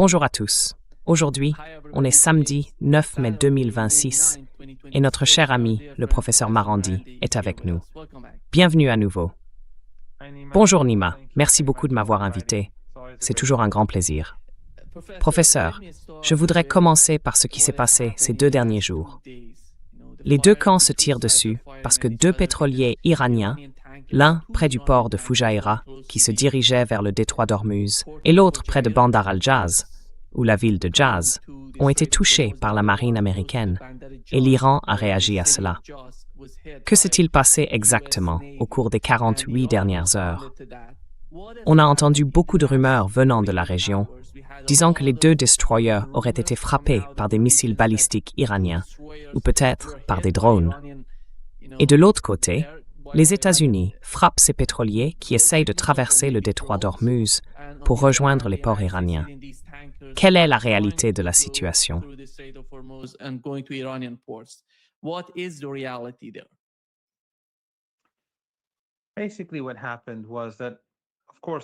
Bonjour à tous. Aujourd'hui, on est samedi 9 mai 2026 et notre cher ami, le professeur Marandi, est avec nous. Bienvenue à nouveau. Bonjour Nima, merci beaucoup de m'avoir invité. C'est toujours un grand plaisir. Professeur, je voudrais commencer par ce qui s'est passé ces 2 derniers jours. Les 2 camps se tirent dessus parce que 2 pétroliers iraniens, l'un près du port de Fujairah, qui se dirigeait vers le détroit d'Ormuz, et l'autre près de Bandar al-Jaz, ou la ville de Jaz, ont été touchés par la marine américaine, et l'Iran a réagi à cela. Que s'est-il passé exactement au cours des 48 dernières heures? On a entendu beaucoup de rumeurs venant de la région, disant que les 2 destroyers auraient été frappés par des missiles balistiques iraniens, ou peut-être par des drones. Et de l'autre côté, les États-Unis frappent ces pétroliers qui essayent de traverser le détroit d'Ormuz pour rejoindre les ports iraniens. Quelle est la réalité de la situation?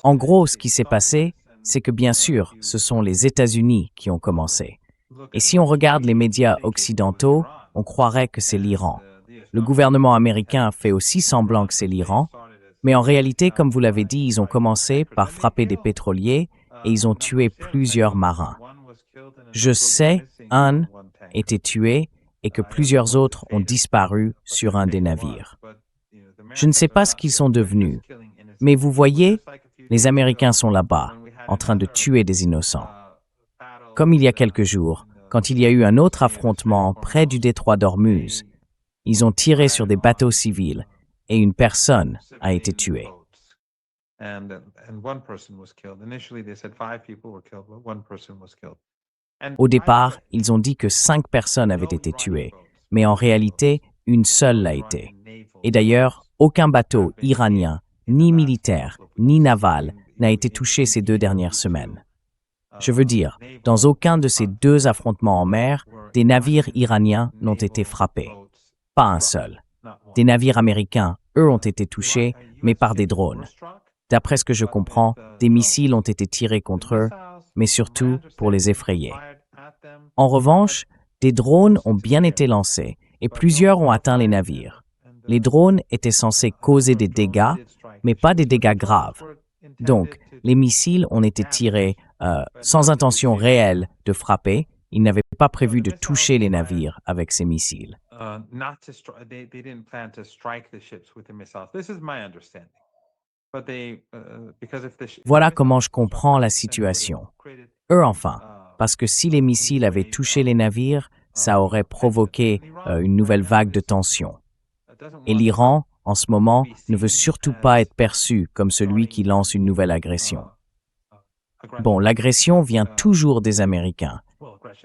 En gros, ce qui s'est passé, c'est que bien sûr, ce sont les États-Unis qui ont commencé. Et si on regarde les médias occidentaux, on croirait que c'est l'Iran. Le gouvernement américain fait aussi semblant que c'est l'Iran, mais en réalité, comme vous l'avez dit, ils ont commencé par frapper des pétroliers et ils ont tué plusieurs marins. Je sais, un était tué et que plusieurs autres ont disparu sur un des navires. Je ne sais pas ce qu'ils sont devenus, mais vous voyez, les Américains sont là-bas, en train de tuer des innocents. Comme il y a quelques jours, quand il y a eu un autre affrontement près du détroit d'Ormuz, ils ont tiré sur des bateaux civils et une personne a été tuée. Au départ, ils ont dit que 5 personnes avaient été tuées, mais en réalité, une seule l'a été. Et d'ailleurs, aucun bateau iranien, ni militaire, ni naval, n'a été touché ces 2 dernières semaines. Je veux dire, dans aucun de ces 2 affrontements en mer, des navires iraniens n'ont été frappés. Pas un seul. Des navires américains, eux, ont été touchés, mais par des drones. D'après ce que je comprends, des missiles ont été tirés contre eux, mais surtout pour les effrayer. En revanche, des drones ont bien été lancés et plusieurs ont atteint les navires. Les drones étaient censés causer des dégâts, mais pas des dégâts graves. Donc, les missiles ont été tirés sans intention réelle de frapper. Ils n'avaient pas prévu de toucher les navires avec ces missiles. Voilà comment je comprends la situation. Eux, enfin, parce que si les missiles avaient touché les navires, ça aurait provoqué une nouvelle vague de tension. Et l'Iran, en ce moment, ne veut surtout pas être perçu comme celui qui lance une nouvelle agression. Bon, l'agression vient toujours des Américains,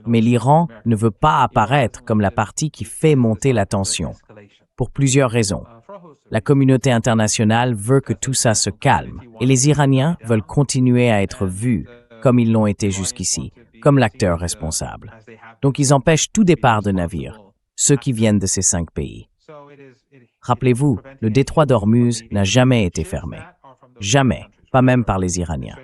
mais l'Iran ne veut pas apparaître comme la partie qui fait monter la tension, pour plusieurs raisons. La communauté internationale veut que tout ça se calme, et les Iraniens veulent continuer à être vus, comme ils l'ont été jusqu'ici, comme l'acteur responsable. Donc ils empêchent tout départ de navires, ceux qui viennent de ces 5 pays. Rappelez-vous, le détroit d'Ormuz n'a jamais été fermé. Jamais, pas même par les Iraniens.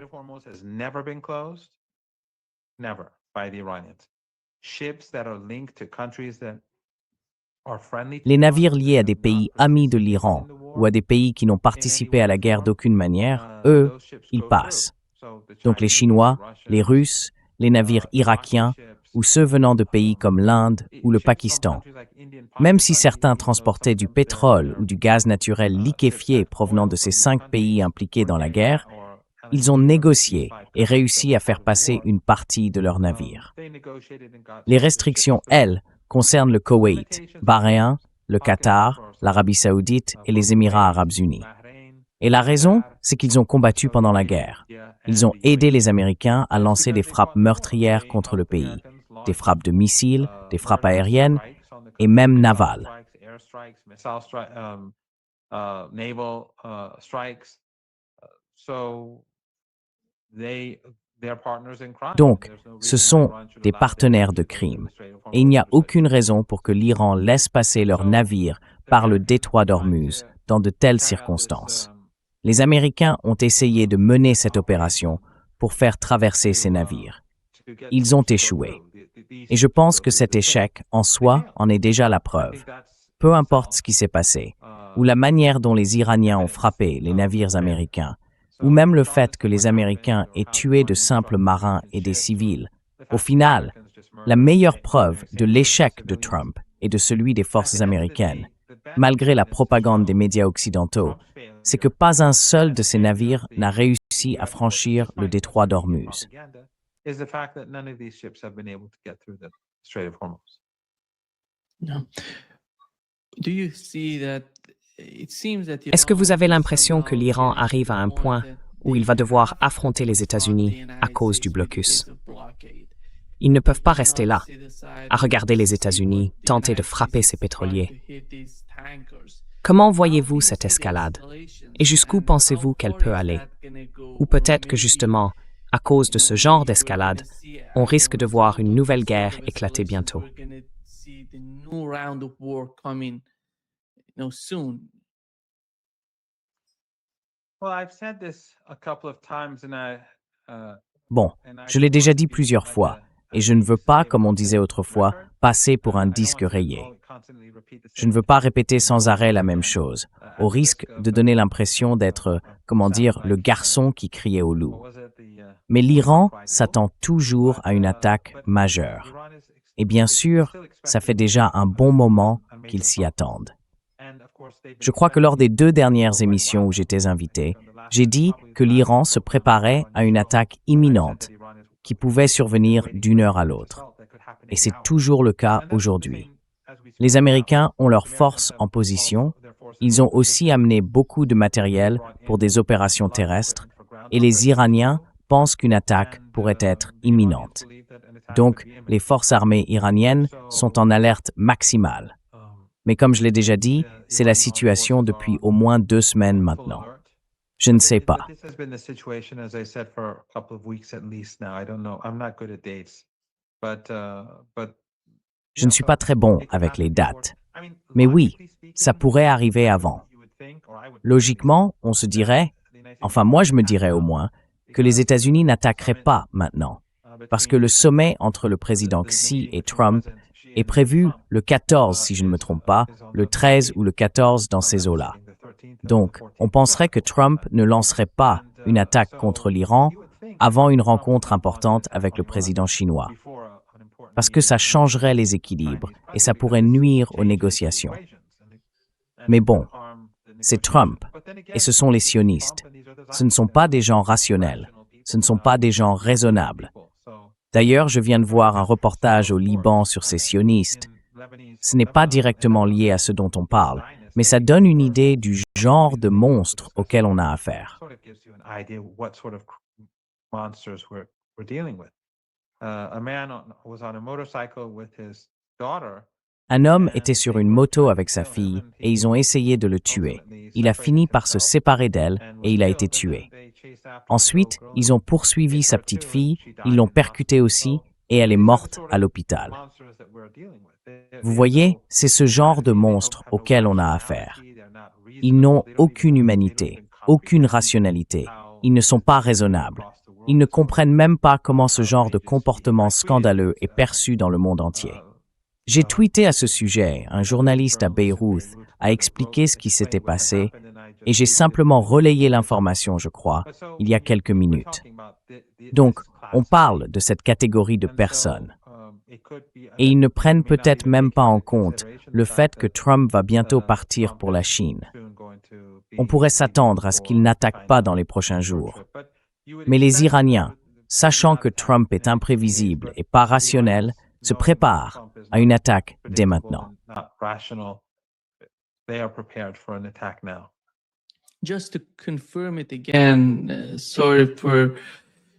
Les navires liés à des pays amis de l'Iran ou à des pays qui n'ont participé à la guerre d'aucune manière, eux, ils passent. Donc les Chinois, les Russes, les navires irakiens ou ceux venant de pays comme l'Inde ou le Pakistan. Même si certains transportaient du pétrole ou du gaz naturel liquéfié provenant de ces 5 pays impliqués dans la guerre, ils ont négocié et réussi à faire passer une partie de leurs navires. Les restrictions, elles, concernent le Koweït, Bahreïn, le Qatar, l'Arabie saoudite et les Émirats arabes unis. Et la raison, c'est qu'ils ont combattu pendant la guerre. Ils ont aidé les Américains à lancer des frappes meurtrières contre le pays, des frappes de missiles, des frappes aériennes et même navales. Donc, ce sont des partenaires de crime. Et il n'y a aucune raison pour que l'Iran laisse passer leurs navires par le détroit d'Ormuz dans de telles circonstances. Les Américains ont essayé de mener cette opération pour faire traverser ces navires. Ils ont échoué. Et je pense que cet échec, en soi, en est déjà la preuve. Peu importe ce qui s'est passé, ou la manière dont les Iraniens ont frappé les navires américains, ou même le fait que les Américains aient tué de simples marins et des civils, au final, la meilleure preuve de l'échec de Trump et de celui des forces américaines, malgré la propagande des médias occidentaux, c'est que pas un seul de ces navires n'a réussi à franchir le détroit d'Ormuz. Est-ce que vous avez l'impression que l'Iran arrive à un point où il va devoir affronter les États-Unis à cause du blocus? Ils ne peuvent pas rester là, à regarder les États-Unis tenter de frapper ces pétroliers. Comment voyez-vous cette escalade? Et jusqu'où pensez-vous qu'elle peut aller? Ou peut-être que justement, à cause de ce genre d'escalade, on risque de voir une nouvelle guerre éclater bientôt. Bon, je l'ai déjà dit plusieurs fois, et je ne veux pas, comme on disait autrefois, passer pour un disque rayé. Je ne veux pas répéter sans arrêt la même chose, au risque de donner l'impression d'être, le garçon qui criait au loup. Mais l'Iran s'attend toujours à une attaque majeure. Et bien sûr, ça fait déjà un bon moment qu'ils s'y attendent. Je crois que lors des 2 dernières émissions où j'étais invité, j'ai dit que l'Iran se préparait à une attaque imminente qui pouvait survenir d'une heure à l'autre. Et c'est toujours le cas aujourd'hui. Les Américains ont leurs forces en position, ils ont aussi amené beaucoup de matériel pour des opérations terrestres, et les Iraniens pensent qu'une attaque pourrait être imminente. Donc, les forces armées iraniennes sont en alerte maximale. Mais comme je l'ai déjà dit, c'est la situation depuis au moins 2 semaines maintenant. Je ne sais pas. Je ne suis pas très bon avec les dates. Mais oui, ça pourrait arriver avant. Logiquement, on se dirait, enfin moi je me dirais au moins, que les États-Unis n'attaqueraient pas maintenant. Parce que le sommet entre le président Xi et Trump est prévu le 14, si je ne me trompe pas, le 13 ou le 14 dans ces eaux-là. Donc, on penserait que Trump ne lancerait pas une attaque contre l'Iran avant une rencontre importante avec le président chinois. Parce que ça changerait les équilibres et ça pourrait nuire aux négociations. Mais bon, c'est Trump et ce sont les sionistes. Ce ne sont pas des gens rationnels, ce ne sont pas des gens raisonnables. D'ailleurs, je viens de voir un reportage au Liban sur ces sionistes. Ce n'est pas directement lié à ce dont on parle, mais ça donne une idée du genre de monstre auquel on a affaire. Un homme était sur une moto avec sa fille et ils ont essayé de le tuer. Il a fini par se séparer d'elle et il a été tué. Ensuite, ils ont poursuivi sa petite fille, ils l'ont percutée aussi et elle est morte à l'hôpital. Vous voyez, c'est ce genre de monstre auquel on a affaire. Ils n'ont aucune humanité, aucune rationalité. Ils ne sont pas raisonnables. Ils ne comprennent même pas comment ce genre de comportement scandaleux est perçu dans le monde entier. J'ai tweeté à ce sujet, un journaliste à Beyrouth a expliqué ce qui s'était passé et j'ai simplement relayé l'information, je crois, il y a quelques minutes. Donc, on parle de cette catégorie de personnes. Et ils ne prennent peut-être même pas en compte le fait que Trump va bientôt partir pour la Chine. On pourrait s'attendre à ce qu'il n'attaque pas dans les prochains jours. Mais les Iraniens, sachant que Trump est imprévisible et pas rationnel, se préparent à une attaque dès maintenant. Just to confirm it again, sorry for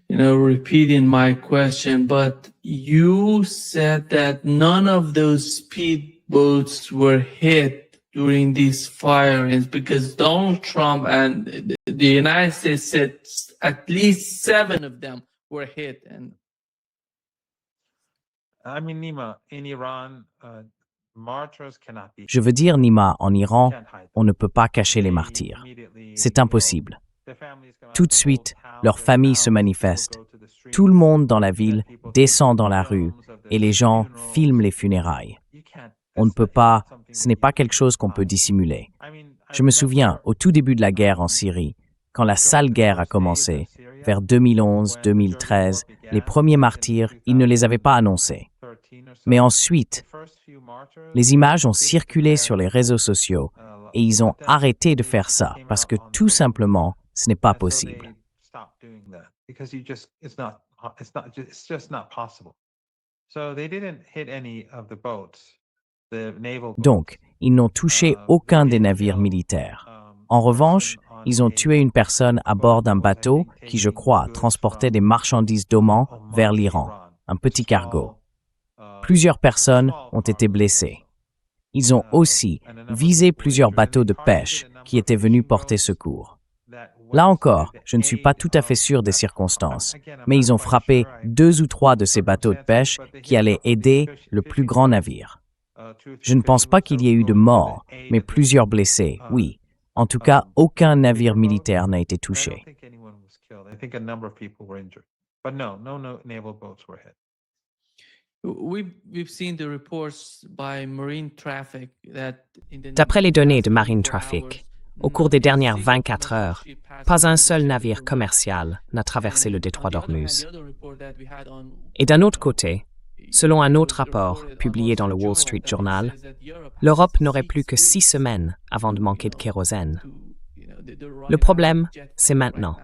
repeating my question, but you said that none of those speedboats were hit during these firings because Donald Trump and the United States said at least 7 of them were hit. And I mean, Nima, in Iran, Je veux dire, Nima, en Iran, on ne peut pas cacher les martyrs. C'est impossible. Tout de suite, leurs familles se manifestent. Tout le monde dans la ville descend dans la rue et les gens filment les funérailles. On ne peut pas, ce n'est pas quelque chose qu'on peut dissimuler. Je me souviens, au tout début de la guerre en Syrie, quand la sale guerre a commencé, vers 2011-2013, les premiers martyrs, ils ne les avaient pas annoncés. Mais ensuite, les images ont circulé sur les réseaux sociaux et ils ont arrêté de faire ça parce que tout simplement, ce n'est pas possible. Donc, ils n'ont touché aucun des navires militaires. En revanche, ils ont tué une personne à bord d'un bateau qui, je crois, transportait des marchandises d'Oman vers l'Iran, un petit cargo. Plusieurs personnes ont été blessées. Ils ont aussi visé plusieurs bateaux de pêche qui étaient venus porter secours. Là encore, je ne suis pas tout à fait sûr des circonstances, mais ils ont frappé 2 ou 3 de ces bateaux de pêche qui allaient aider le plus grand navire. Je ne pense pas qu'il y ait eu de morts, mais plusieurs blessés, oui. En tout cas, aucun navire militaire n'a été touché. D'après les données de Marine Traffic, au cours des dernières 24 heures, pas un seul navire commercial n'a traversé le détroit d'Ormuz. Et d'un autre côté, selon un autre rapport publié dans le Wall Street Journal, l'Europe n'aurait plus que 6 semaines avant de manquer de kérosène. Le problème, c'est maintenant.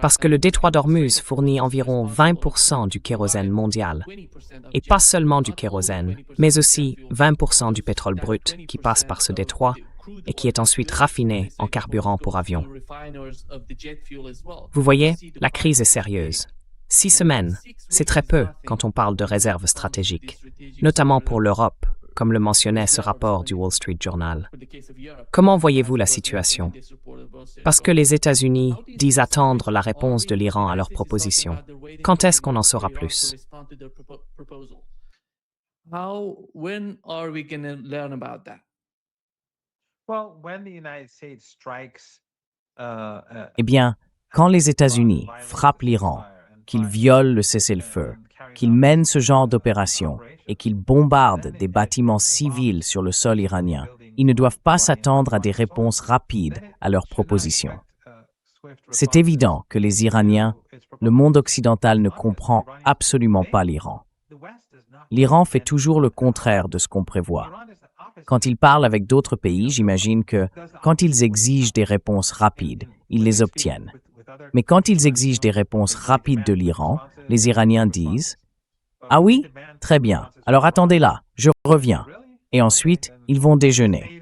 Parce que le détroit d'Ormuz fournit environ 20% du kérosène mondial. Et pas seulement du kérosène, mais aussi 20% du pétrole brut qui passe par ce détroit et qui est ensuite raffiné en carburant pour avions. Vous voyez, la crise est sérieuse. 6 semaines, c'est très peu quand on parle de réserves stratégiques, notamment pour l'Europe, comme le mentionnait ce rapport du Wall Street Journal. Comment voyez-vous la situation? Parce que les États-Unis disent attendre la réponse de l'Iran à leur proposition. Quand est-ce qu'on en saura plus? When are we going to learn about that? Eh bien, quand les États-Unis frappent l'Iran, qu'ils violent le cessez-le-feu, qu'ils mènent ce genre d'opération et qu'ils bombardent des bâtiments civils sur le sol iranien, ils ne doivent pas s'attendre à des réponses rapides à leurs propositions. C'est évident que les Iraniens, le monde occidental ne comprend absolument pas l'Iran. L'Iran fait toujours le contraire de ce qu'on prévoit. Quand ils parlent avec d'autres pays, j'imagine que, quand ils exigent des réponses rapides, ils les obtiennent. Mais quand ils exigent des réponses rapides de l'Iran, les Iraniens disent « Ah oui? Très bien. Alors attendez là, je reviens. » Et ensuite, ils vont déjeuner.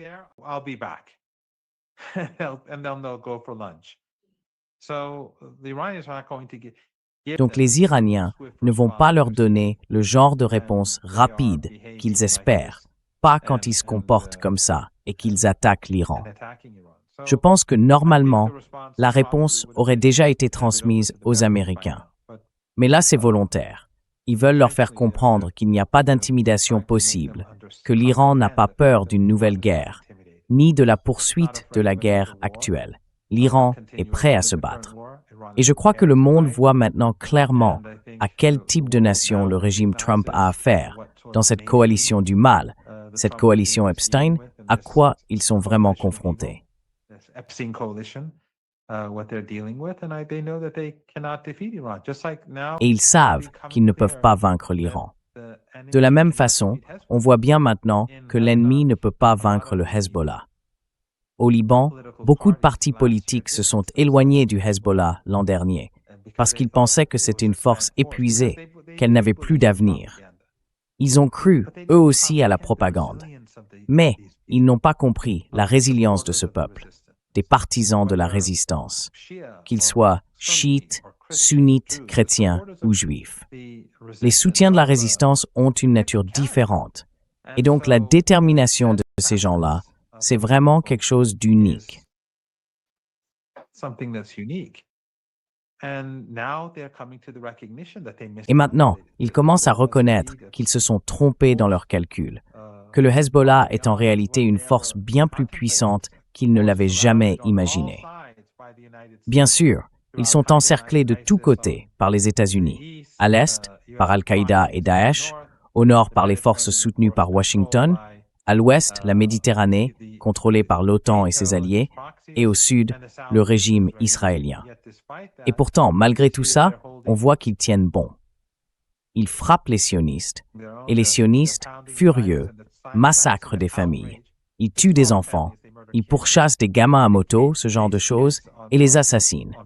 Donc les Iraniens ne vont pas leur donner le genre de réponse rapide qu'ils espèrent, pas quand ils se comportent comme ça et qu'ils attaquent l'Iran. Je pense que normalement, la réponse aurait déjà été transmise aux Américains. Mais là, c'est volontaire. Ils veulent leur faire comprendre qu'il n'y a pas d'intimidation possible, que l'Iran n'a pas peur d'une nouvelle guerre, ni de la poursuite de la guerre actuelle. L'Iran est prêt à se battre. Et je crois que le monde voit maintenant clairement à quel type de nation le régime Trump a affaire dans cette coalition du mal, cette coalition Epstein, à quoi ils sont vraiment confrontés. Et ils savent qu'ils ne peuvent pas vaincre l'Iran. De la même façon, on voit bien maintenant que l'ennemi ne peut pas vaincre le Hezbollah. Au Liban, beaucoup de partis politiques se sont éloignés du Hezbollah l'an dernier parce qu'ils pensaient que c'était une force épuisée, qu'elle n'avait plus d'avenir. Ils ont cru, eux aussi, à la propagande. Mais ils n'ont pas compris la résilience de ce peuple, des partisans de la résistance, qu'ils soient chiites, sunnites, chrétiens ou juifs. Les soutiens de la résistance ont une nature différente. Et donc la détermination de ces gens-là, c'est vraiment quelque chose d'unique. Et maintenant, ils commencent à reconnaître qu'ils se sont trompés dans leurs calculs, que le Hezbollah est en réalité une force bien plus puissante qu'ils ne l'avaient jamais imaginé. Bien sûr, Ils sont encerclés de tous côtés par les États-Unis. À l'est, par Al-Qaïda et Daesh, au nord par les forces soutenues par Washington, à l'ouest, la Méditerranée, contrôlée par l'OTAN et ses alliés, et au sud, le régime israélien. Et pourtant, malgré tout ça, on voit qu'ils tiennent bon. Ils frappent les sionistes, et les sionistes, furieux, massacrent des familles. Ils tuent des enfants, ils pourchassent des gamins à moto, ce genre de choses, et les assassinent.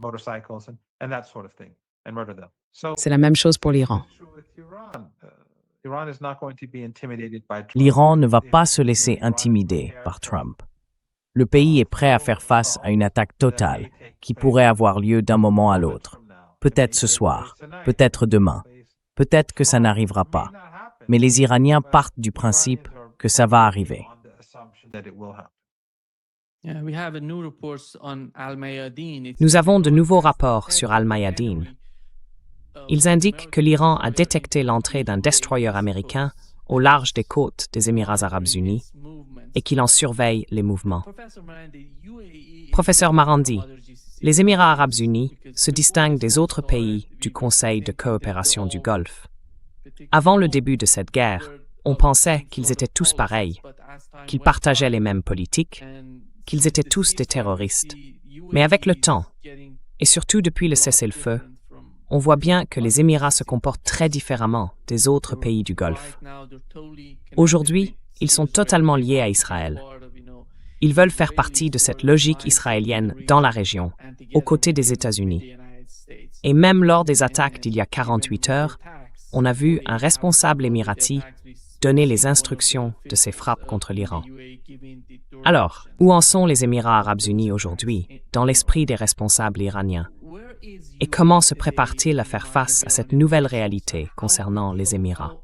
C'est la même chose pour l'Iran. L'Iran ne va pas se laisser intimider par Trump. Le pays est prêt à faire face à une attaque totale qui pourrait avoir lieu d'un moment à l'autre. Peut-être ce soir, peut-être demain, peut-être que ça n'arrivera pas. Mais les Iraniens partent du principe que ça va arriver. Nous avons de nouveaux rapports sur Al-Mayadeen. Ils indiquent que l'Iran a détecté l'entrée d'un destroyer américain au large des côtes des Émirats arabes unis et qu'il en surveille les mouvements. Professeur Marandi, les Émirats arabes unis se distinguent des autres pays du Conseil de coopération du Golfe. Avant le début de cette guerre, on pensait qu'ils étaient tous pareils, qu'ils partageaient les mêmes politiques, qu'ils étaient tous des terroristes. Mais avec le temps, et surtout depuis le cessez-le-feu, on voit bien que les Émirats se comportent très différemment des autres pays du Golfe. Aujourd'hui, ils sont totalement liés à Israël. Ils veulent faire partie de cette logique israélienne dans la région, aux côtés des États-Unis. Et même lors des attaques d'il y a 48 heures, on a vu un responsable émirati donner les instructions de ces frappes contre l'Iran. Alors, où en sont les Émirats arabes unis aujourd'hui, dans l'esprit des responsables iraniens? Et comment se préparent-ils à faire face à cette nouvelle réalité concernant les Émirats?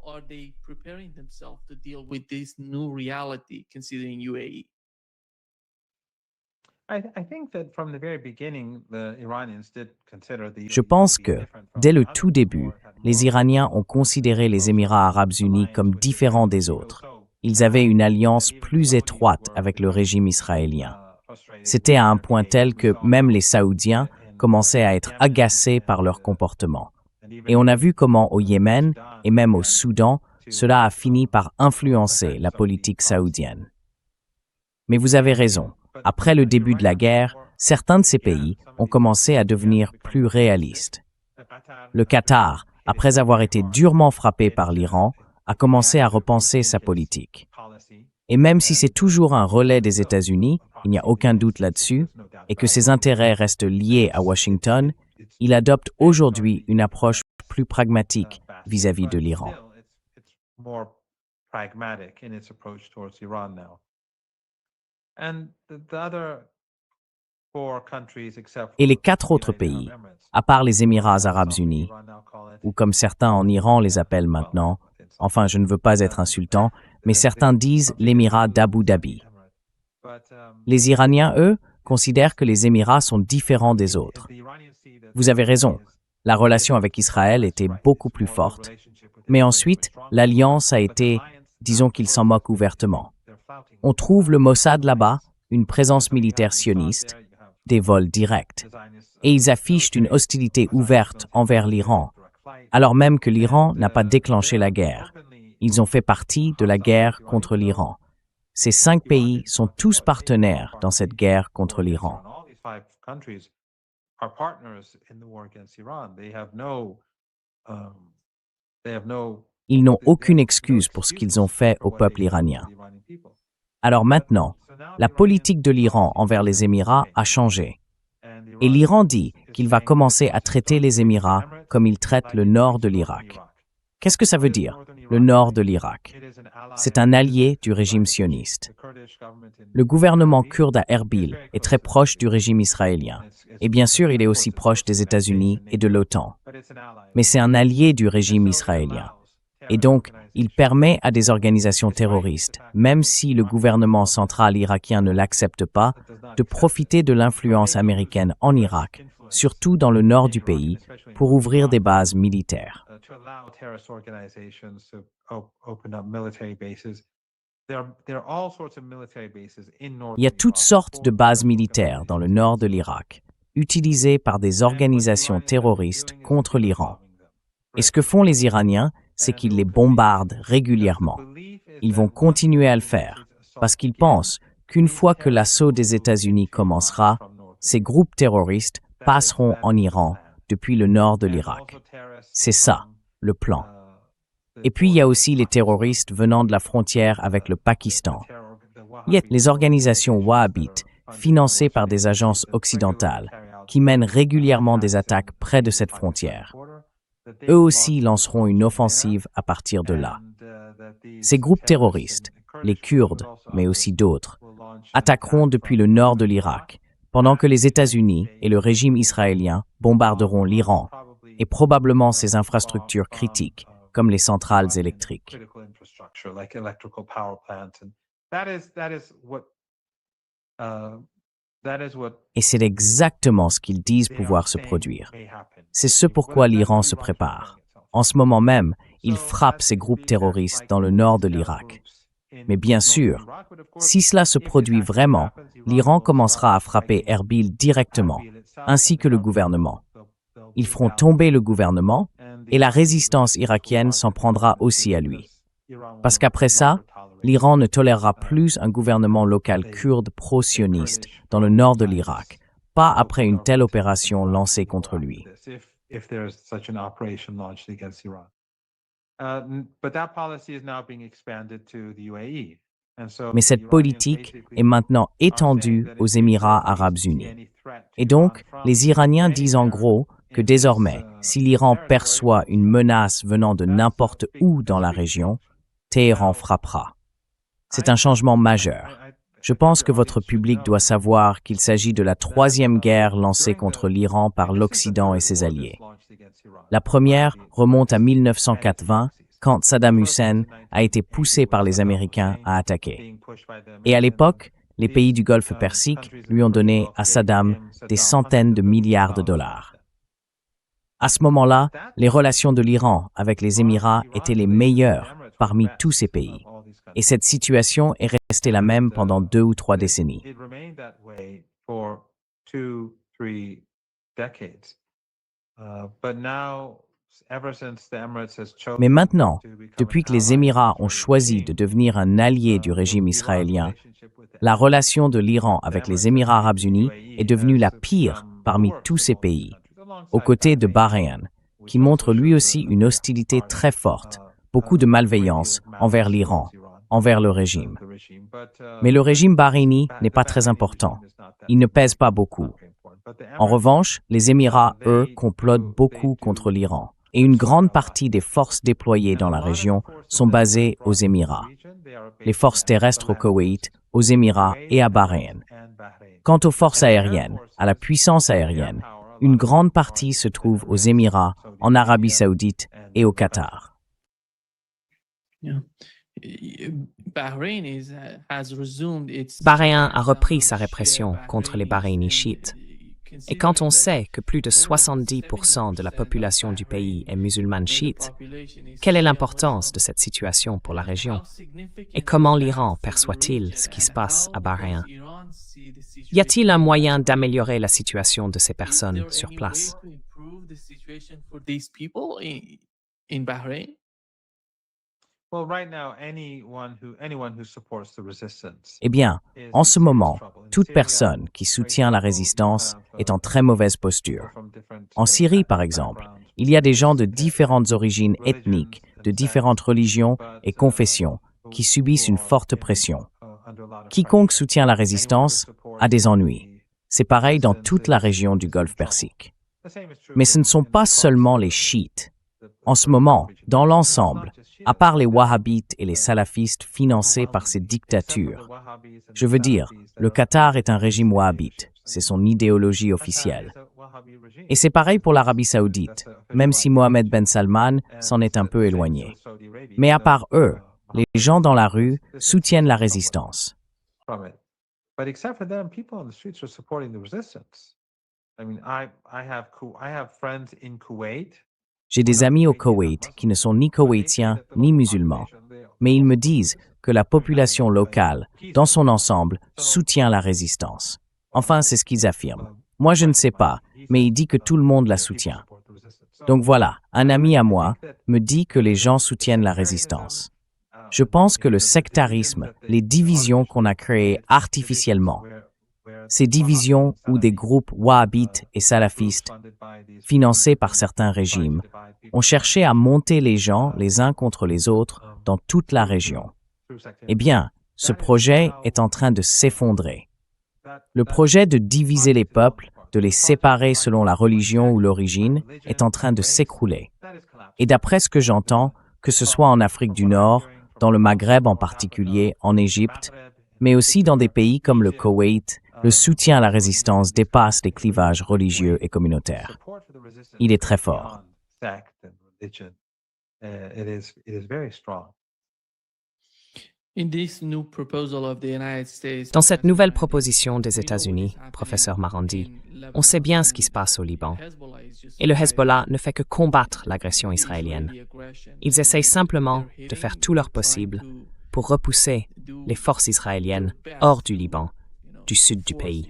Je pense que, dès le tout début, les Iraniens ont considéré les Émirats arabes unis comme différents des autres. Ils avaient une alliance plus étroite avec le régime israélien. C'était à un point tel que même les Saoudiens commençaient à être agacés par leur comportement. Et on a vu comment au Yémen et même au Soudan, cela a fini par influencer la politique saoudienne. Mais vous avez raison. Après le début de la guerre, certains de ces pays ont commencé à devenir plus réalistes. Le Qatar, après avoir été durement frappé par l'Iran, a commencé à repenser sa politique. Et même si c'est toujours un relais des États-Unis, il n'y a aucun doute là-dessus, et que ses intérêts restent liés à Washington, il adopte aujourd'hui une approche plus pragmatique vis-à-vis de l'Iran. Et les 4 autres pays, à part les Émirats arabes unis, ou comme certains en Iran les appellent maintenant, enfin je ne veux pas être insultant, mais certains disent l'Émirat d'Abu Dhabi. Les Iraniens, eux, considèrent que les Émirats sont différents des autres. Vous avez raison, la relation avec Israël était beaucoup plus forte, mais ensuite, l'alliance a été, disons qu'ils s'en moquent ouvertement. On trouve le Mossad là-bas, une présence militaire sioniste, des vols directs, et ils affichent une hostilité ouverte envers l'Iran, alors même que l'Iran n'a pas déclenché la guerre. Ils ont fait partie de la guerre contre l'Iran. Ces 5 pays sont tous partenaires dans cette guerre contre l'Iran. Ils n'ont aucune excuse pour ce qu'ils ont fait au peuple iranien. Alors maintenant, la politique de l'Iran envers les Émirats a changé. Et l'Iran dit qu'il va commencer à traiter les Émirats comme il traite le nord de l'Irak. Qu'est-ce que ça veut dire, le nord de l'Irak? C'est un allié du régime sioniste. Le gouvernement kurde à Erbil est très proche du régime israélien. Et bien sûr, il est aussi proche des États-Unis et de l'OTAN. Mais c'est un allié du régime israélien. Et donc, il permet à des organisations terroristes, même si le gouvernement central irakien ne l'accepte pas, de profiter de l'influence américaine en Irak, surtout dans le nord du pays, pour ouvrir des bases militaires. Il y a toutes sortes de bases militaires dans le nord de l'Irak. utilisés par des organisations terroristes contre l'Iran. Et ce que font les Iraniens, c'est qu'ils les bombardent régulièrement. Ils vont continuer à le faire, parce qu'ils pensent qu'une fois que l'assaut des États-Unis commencera, ces groupes terroristes passeront en Iran depuis le nord de l'Irak. C'est ça, le plan. Et puis il y a aussi les terroristes venant de la frontière avec le Pakistan. Il y a les organisations wahhabites, financées par des agences occidentales, qui mènent régulièrement des attaques près de cette frontière. Eux aussi lanceront une offensive à partir de là. Ces groupes terroristes, les Kurdes, mais aussi d'autres, attaqueront depuis le nord de l'Irak, pendant que les États-Unis et le régime israélien bombarderont l'Iran et probablement ses infrastructures critiques, comme les centrales électriques. Et c'est exactement ce qu'ils disent pouvoir se produire. C'est ce pourquoi l'Iran se prépare. En ce moment même, il frappe ces groupes terroristes dans le nord de l'Irak. Mais bien sûr, si cela se produit vraiment, l'Iran commencera à frapper Erbil directement, ainsi que le gouvernement. Ils feront tomber le gouvernement et la résistance irakienne s'en prendra aussi à lui. Parce qu'après ça, l'Iran ne tolérera plus un gouvernement local kurde pro-sioniste dans le nord de l'Irak, pas après une telle opération lancée contre lui. Mais cette politique est maintenant étendue aux Émirats arabes unis. Et donc, les Iraniens disent en gros que désormais, si l'Iran perçoit une menace venant de n'importe où dans la région, Téhéran frappera. C'est un changement majeur. Je pense que votre public doit savoir qu'il s'agit de la troisième guerre lancée contre l'Iran par l'Occident et ses alliés. La première remonte à 1980, quand Saddam Hussein a été poussé par les Américains à attaquer. Et à l'époque, les pays du Golfe Persique lui ont donné à Saddam des centaines de milliards de dollars. À ce moment-là, les relations de l'Iran avec les Émirats étaient les meilleures parmi tous ces pays. Et cette situation est restée la même pendant 2 ou 3 décennies. Mais maintenant, depuis que les Émirats ont choisi de devenir un allié du régime israélien, la relation de l'Iran avec les Émirats arabes unis est devenue la pire parmi tous ces pays, aux côtés de Bahreïn, qui montre lui aussi une hostilité très forte, beaucoup de malveillance envers l'Iran, envers le régime. Mais le régime bahreïni n'est pas très important. Il ne pèse pas beaucoup. En revanche, les Émirats, eux, complotent beaucoup contre l'Iran. Et une grande partie des forces déployées dans la région sont basées aux Émirats. Les forces terrestres au Koweït, aux Émirats et à Bahreïn. Quant aux forces aériennes, à la puissance aérienne, une grande partie se trouve aux Émirats, en Arabie saoudite et au Qatar. Bahreïn a repris sa répression contre les Bahreïnis chiites. Et quand on sait que plus de 70% de la population du pays est musulmane chiite, quelle est l'importance de cette situation pour la région? Et comment l'Iran perçoit-il ce qui se passe à Bahreïn? Y a-t-il un moyen d'améliorer la situation de ces personnes sur place? Eh bien, en ce moment, toute personne qui soutient la résistance est en très mauvaise posture. En Syrie, par exemple, il y a des gens de différentes origines ethniques, de différentes religions et confessions qui subissent une forte pression. Quiconque soutient la résistance a des ennuis. C'est pareil dans toute la région du Golfe Persique. Mais ce ne sont pas seulement les chiites. En ce moment, dans l'ensemble, à part les wahhabites et les salafistes financés par ces dictatures, je veux dire, le Qatar est un régime wahhabite, c'est son idéologie officielle. Et c'est pareil pour l'Arabie saoudite, même si Mohammed Ben Salman s'en est un peu éloigné. Mais à part eux, les gens dans la rue soutiennent la résistance. J'ai des amis au Koweït qui ne sont ni koweïtiens ni musulmans, mais ils me disent que la population locale, dans son ensemble, soutient la résistance. Enfin, c'est ce qu'ils affirment. Moi, je ne sais pas, mais il dit que tout le monde la soutient. Donc voilà, un ami à moi me dit que les gens soutiennent la résistance. Je pense que le sectarisme, les divisions qu'on a créées artificiellement, ces divisions où des groupes wahhabites et salafistes, financés par certains régimes, ont cherché à monter les gens les uns contre les autres dans toute la région. Eh bien, ce projet est en train de s'effondrer. Le projet de diviser les peuples, de les séparer selon la religion ou l'origine, est en train de s'écrouler. Et d'après ce que j'entends, que ce soit en Afrique du Nord, dans le Maghreb en particulier, en Égypte, mais aussi dans des pays comme le Koweït, le soutien à la résistance dépasse les clivages religieux et communautaires. Il est très fort. Dans cette nouvelle proposition des États-Unis, professeur Marandi, on sait bien ce qui se passe au Liban. Et le Hezbollah ne fait que combattre l'agression israélienne. Ils essayent simplement de faire tout leur possible pour repousser les forces israéliennes hors du Liban, du sud du pays.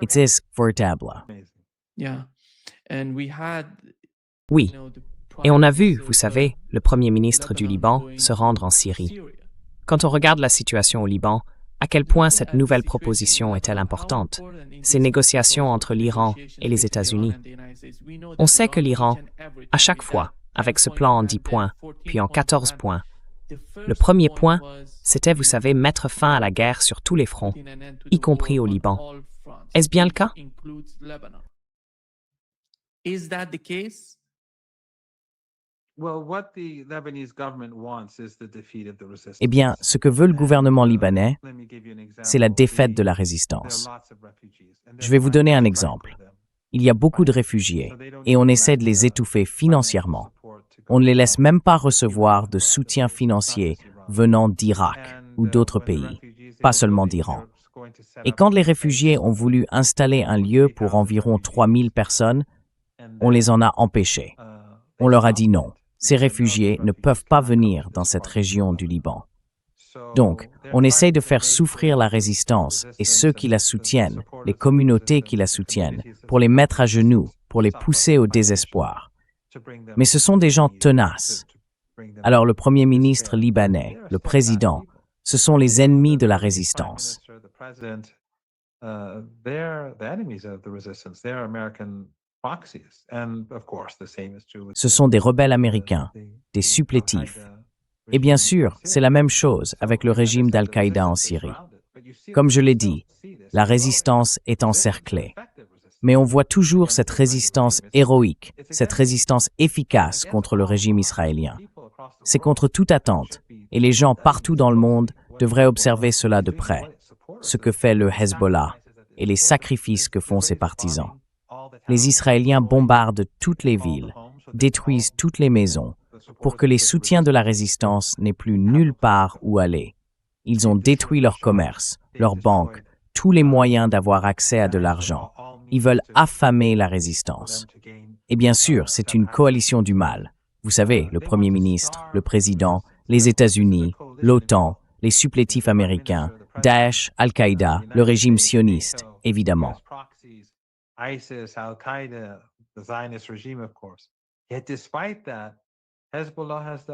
It is formidable. Oui, et on a vu, vous savez, le Premier ministre du Liban se rendre en Syrie. Quand on regarde la situation au Liban, à quel point cette nouvelle proposition est-elle importante, ces négociations entre l'Iran et les États-Unis. On sait que l'Iran, à chaque fois, avec ce plan en 10 points, puis en 14 points, le premier point, c'était, vous savez, mettre fin à la guerre sur tous les fronts, y compris au Liban. Est-ce bien le cas? Eh bien, ce que veut le gouvernement libanais, c'est la défaite de la résistance. Je vais vous donner un exemple. Il y a beaucoup de réfugiés et on essaie de les étouffer financièrement. On ne les laisse même pas recevoir de soutien financier venant d'Irak ou d'autres pays, pas seulement d'Iran. Et quand les réfugiés ont voulu installer un lieu pour environ 3000 personnes, on les en a empêchés. On leur a dit non, ces réfugiés ne peuvent pas venir dans cette région du Liban. Donc, on essaie de faire souffrir la résistance et ceux qui la soutiennent, les communautés qui la soutiennent, pour les mettre à genoux, pour les pousser au désespoir. Mais ce sont des gens tenaces. Alors le Premier ministre libanais, le président, ce sont les ennemis de la résistance. Ce sont des rebelles américains, des supplétifs. Et bien sûr, c'est la même chose avec le régime d'Al-Qaïda en Syrie. Comme je l'ai dit, la résistance est encerclée. Mais on voit toujours cette résistance héroïque, cette résistance efficace contre le régime israélien. C'est contre toute attente, et les gens partout dans le monde devraient observer cela de près, ce que fait le Hezbollah et les sacrifices que font ses partisans. Les Israéliens bombardent toutes les villes, détruisent toutes les maisons, pour que les soutiens de la résistance n'aient plus nulle part où aller. Ils ont détruit leur commerce, leurs banques, tous les moyens d'avoir accès à de l'argent. Ils veulent affamer la résistance. Et bien sûr, c'est une coalition du mal. Vous savez, le Premier ministre, le Président, les États-Unis, l'OTAN, les supplétifs américains, Daesh, Al-Qaïda, le régime sioniste, évidemment.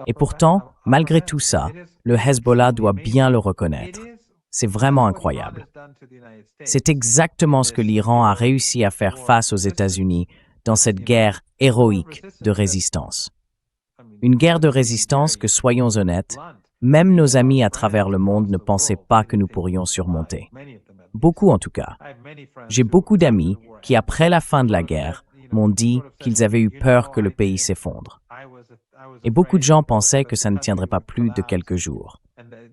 Et pourtant, malgré tout ça, le Hezbollah doit bien le reconnaître. C'est vraiment incroyable. C'est exactement ce que l'Iran a réussi à faire face aux États-Unis dans cette guerre héroïque de résistance. Une guerre de résistance que, soyons honnêtes, même nos amis à travers le monde ne pensaient pas que nous pourrions surmonter. Beaucoup en tout cas. J'ai beaucoup d'amis qui, après la fin de la guerre, m'ont dit qu'ils avaient eu peur que le pays s'effondre. Et beaucoup de gens pensaient que ça ne tiendrait pas plus de quelques jours.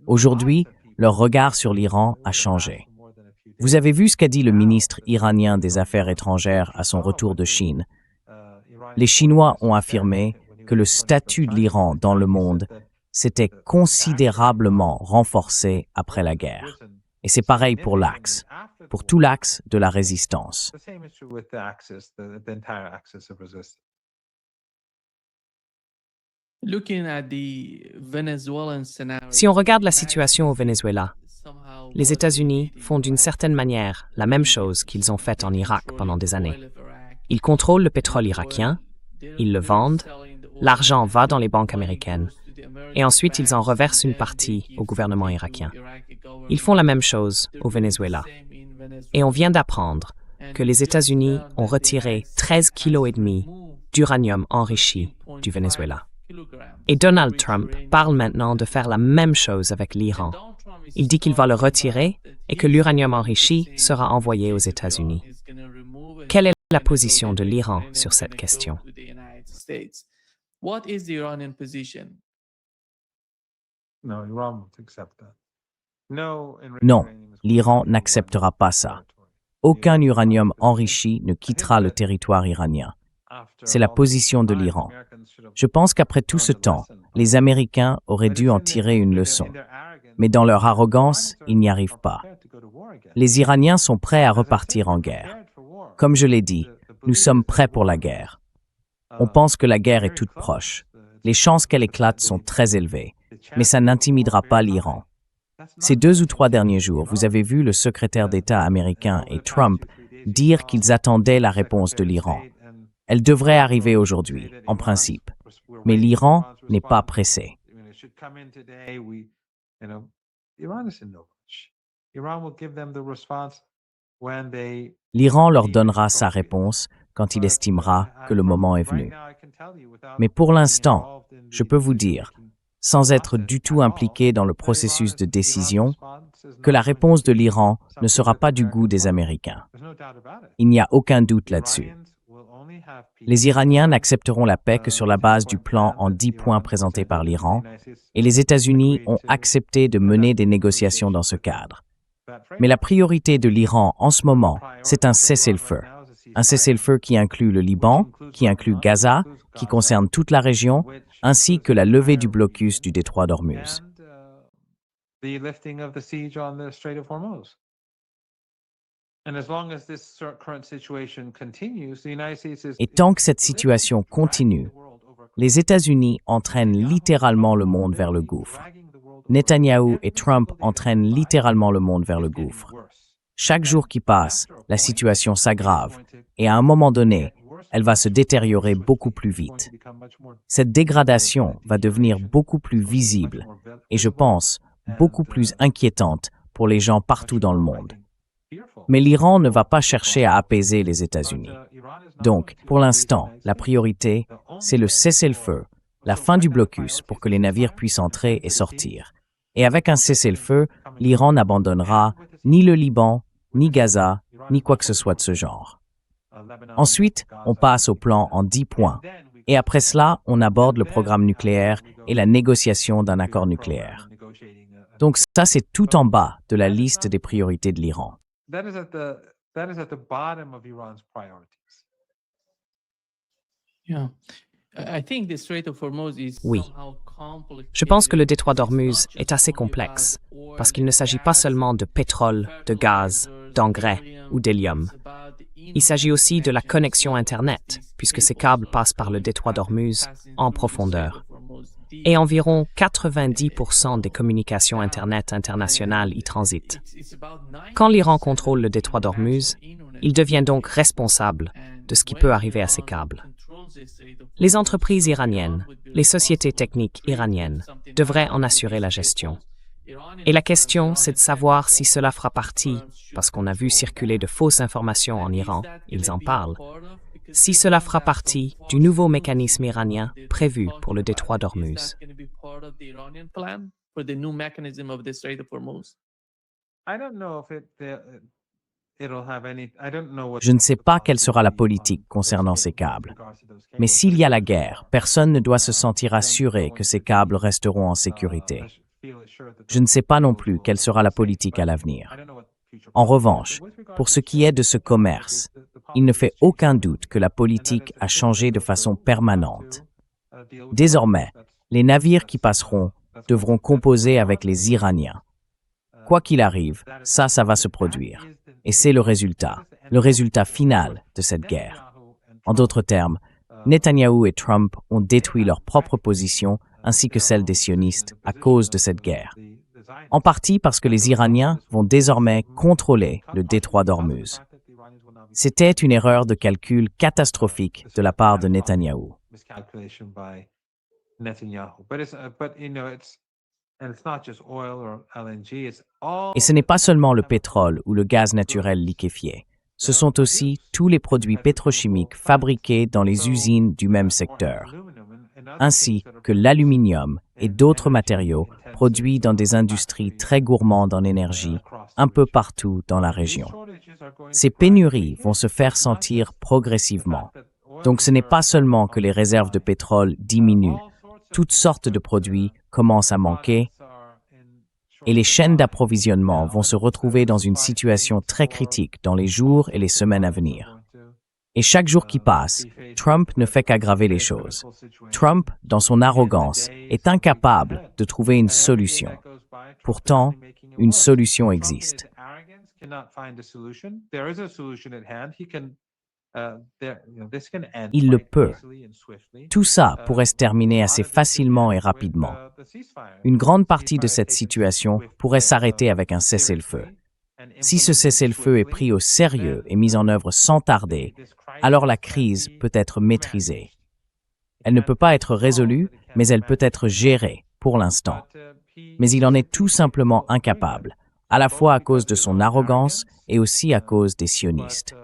Aujourd'hui, leur regard sur l'Iran a changé. Vous avez vu ce qu'a dit le ministre iranien des Affaires étrangères à son retour de Chine. Les Chinois ont affirmé que le statut de l'Iran dans le monde s'était considérablement renforcé après la guerre. Et c'est pareil pour l'axe, pour tout l'axe de la résistance. Si on regarde la situation au Venezuela, Les États-Unis font d'une certaine manière la même chose qu'ils ont fait en Irak pendant des années. Ils contrôlent le pétrole irakien, ils le vendent, l'argent va dans les banques américaines, et ensuite ils en reversent une partie au gouvernement irakien. Ils font la même chose au Venezuela. Et on vient d'apprendre que les États-Unis ont retiré 13,5 kg d'uranium enrichi du Venezuela. Et Donald Trump parle maintenant de faire la même chose avec l'Iran. Il dit qu'il va le retirer et que l'uranium enrichi sera envoyé aux États-Unis. Quelle est la position de l'Iran sur cette question? No, Iran won't accept that. No, Non, l'Iran n'acceptera pas ça. Aucun uranium enrichi ne quittera le territoire iranien. C'est la position de l'Iran. Je pense qu'après tout ce temps, les Américains auraient dû en tirer une leçon. Mais dans leur arrogance, ils n'y arrivent pas. Les Iraniens sont prêts à repartir en guerre. Comme je l'ai dit, nous sommes prêts pour la guerre. On pense que la guerre est toute proche. Les chances qu'elle éclate sont très élevées, mais ça n'intimidera pas l'Iran. Ces 2 ou 3 derniers jours, vous avez vu le secrétaire d'État américain et Trump dire qu'ils attendaient la réponse de l'Iran. Elle devrait arriver aujourd'hui, en principe. Mais l'Iran n'est pas pressé. L'Iran leur donnera sa réponse quand il estimera que le moment est venu. Mais pour l'instant, je peux vous dire, sans être du tout impliqué dans le processus de décision, que la réponse de l'Iran ne sera pas du goût des Américains. Il n'y a aucun doute là-dessus. Les Iraniens n'accepteront la paix que sur la base du plan en 10 points présenté par l'Iran, et les États-Unis ont accepté de mener des négociations dans ce cadre. Mais la priorité de l'Iran en ce moment, c'est un cessez-le-feu. Un cessez-le-feu qui inclut le Liban, qui inclut Gaza, qui concerne toute la région, ainsi que la levée du blocus du détroit d'Ormuz. Et tant que cette situation continue, les États-Unis entraînent littéralement le monde vers le gouffre. Netanyahou et Trump entraînent littéralement le monde vers le gouffre. Chaque jour qui passe, la situation s'aggrave, et à un moment donné, elle va se détériorer beaucoup plus vite. Cette dégradation va devenir beaucoup plus visible, et je pense, beaucoup plus inquiétante pour les gens partout dans le monde. Mais l'Iran ne va pas chercher à apaiser les États-Unis. Donc, pour l'instant, la priorité, c'est le cessez-le-feu, la fin du blocus pour que les navires puissent entrer et sortir. Et avec un cessez-le-feu, l'Iran n'abandonnera ni le Liban, ni Gaza, ni quoi que ce soit de ce genre. Ensuite, on passe au plan en 10 points. Et après cela, on aborde le programme nucléaire et la négociation d'un accord nucléaire. Donc ça, c'est tout en bas de la liste des priorités de l'Iran. Oui. Je pense que le détroit d'Ormuz est assez complexe, parce qu'il ne s'agit pas seulement de pétrole, de gaz, d'engrais ou d'hélium. Il s'agit aussi de la connexion Internet, puisque ces câbles passent par le détroit d'Ormuz en profondeur. Et environ 90% des communications Internet internationales y transitent. Quand l'Iran contrôle le détroit d'Ormuz, il devient donc responsable de ce qui peut arriver à ces câbles. Les entreprises iraniennes, les sociétés techniques iraniennes, devraient en assurer la gestion. Et la question, c'est de savoir si cela fera partie, parce qu'on a vu circuler de fausses informations en Iran, ils en parlent, si cela fera partie du nouveau mécanisme iranien prévu pour le détroit d'Ormuz. Je ne sais pas quelle sera la politique concernant ces câbles. Mais s'il y a la guerre, personne ne doit se sentir assuré que ces câbles resteront en sécurité. Je ne sais pas non plus quelle sera la politique à l'avenir. En revanche, pour ce qui est de ce commerce, il ne fait aucun doute que la politique a changé de façon permanente. Désormais, les navires qui passeront devront composer avec les Iraniens. Quoi qu'il arrive, ça va se produire. Et c'est le résultat final de cette guerre. En d'autres termes, Netanyahou et Trump ont détruit leur propre position ainsi que celle des sionistes à cause de cette guerre. en partie parce que les Iraniens vont désormais contrôler le détroit d'Ormuz. C'était une erreur de calcul catastrophique de la part de Netanyahou. Et ce n'est pas seulement le pétrole ou le gaz naturel liquéfié. Ce sont aussi tous les produits pétrochimiques fabriqués dans les usines du même secteur, ainsi que l'aluminium et d'autres matériaux produits dans des industries très gourmandes en énergie un peu partout dans la région. Ces pénuries vont se faire sentir progressivement. Donc ce n'est pas seulement que les réserves de pétrole diminuent, toutes sortes de produits commencent à manquer et les chaînes d'approvisionnement vont se retrouver dans une situation très critique dans les jours et les semaines à venir. Et chaque jour qui passe, Trump ne fait qu'aggraver les choses. Trump, dans son arrogance, est incapable de trouver une solution. Pourtant, une solution existe. Il le peut. Tout ça pourrait se terminer assez facilement et rapidement. Une grande partie de cette situation pourrait s'arrêter avec un cessez-le-feu. Si ce cessez-le-feu est pris au sérieux et mis en œuvre sans tarder, alors la crise peut être maîtrisée. Elle ne peut pas être résolue, mais elle peut être gérée pour l'instant. Mais il en est tout simplement incapable, à la fois à cause de son arrogance et aussi à cause des sionistes.